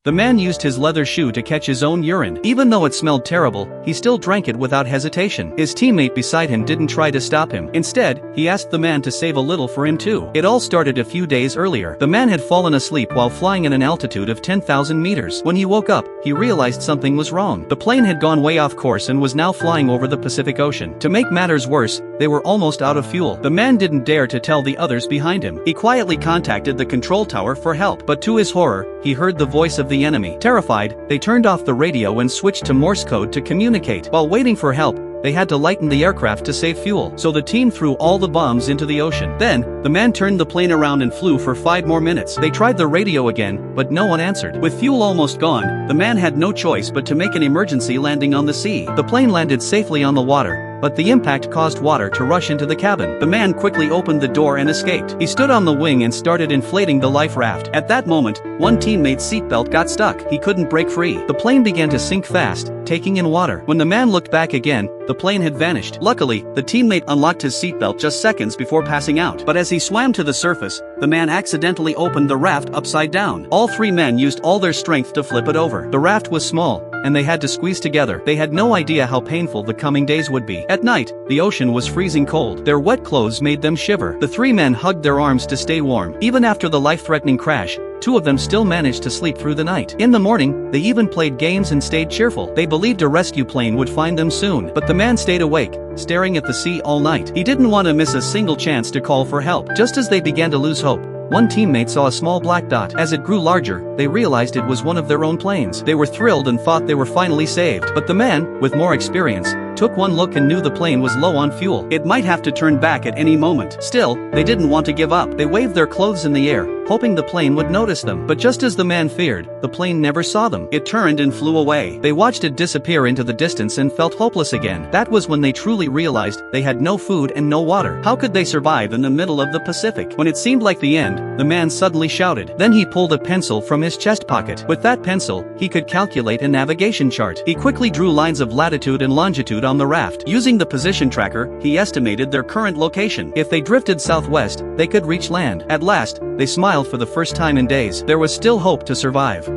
The man used his leather shoe to catch his own urine. Even though it smelled terrible, he still drank it without hesitation. His teammate beside him didn't try to stop him. Instead, he asked the man to save a little for him too. It all started a few days earlier. The man had fallen asleep while flying at an altitude of 10,000 meters. When he woke up, he realized something was wrong. The plane had gone way off course and was now flying over the Pacific Ocean. To make matters worse, they were almost out of fuel. The man didn't dare to tell the others behind him. He quietly contacted the control tower for help, but to his horror, he heard the voice of the enemy. Terrified, they turned off the radio and switched to Morse code to communicate. While waiting for help, they had to lighten the aircraft to save fuel, so the team threw all the bombs into the ocean. Then, the man turned the plane around and flew for 5 more minutes. They tried the radio again, but no one answered. With fuel almost gone, the man had no choice but to make an emergency landing on the sea. The plane landed safely on the water, but the impact caused water to rush into the cabin. The man quickly opened the door and escaped. He stood on the wing and started inflating the life raft. At that moment, one teammate's seatbelt got stuck. He couldn't break free. The plane began to sink fast, taking in water. When the man looked back again, the plane had vanished. Luckily, the teammate unlocked his seatbelt just seconds before passing out. But as he swam to the surface, the man accidentally opened the raft upside down. All 3 men used all their strength to flip it over. The raft was small, and they had to squeeze together. They had no idea how painful the coming days would be. At night, the ocean was freezing cold. Their wet clothes made them shiver. The 3 men hugged their arms to stay warm. Even after the life-threatening crash, 2 of them still managed to sleep through the night. In the morning, they even played games and stayed cheerful. They believed a rescue plane would find them soon. But the man stayed awake, staring at the sea all night. He didn't want to miss a single chance to call for help. Just as they began to lose hope, one teammate saw a small black dot. As it grew larger, they realized it was one of their own planes. They were thrilled and thought they were finally saved. But the man, with more experience, took one look and knew the plane was low on fuel. It might have to turn back at any moment. Still, they didn't want to give up. They waved their clothes in the air, hoping the plane would notice them. But just as the man feared, the plane never saw them. It turned and flew away. They watched it disappear into the distance and felt hopeless again. That was when they truly realized they had no food and no water. How could they survive in the middle of the Pacific? When it seemed like the end, the man suddenly shouted. Then he pulled a pencil from his chest pocket. With that pencil, he could calculate a navigation chart. He quickly drew lines of latitude and longitude on the raft. Using the position tracker, he estimated their current location. If they drifted southwest, they could reach land. At last, they smiled for the first time in days. There was still hope to survive.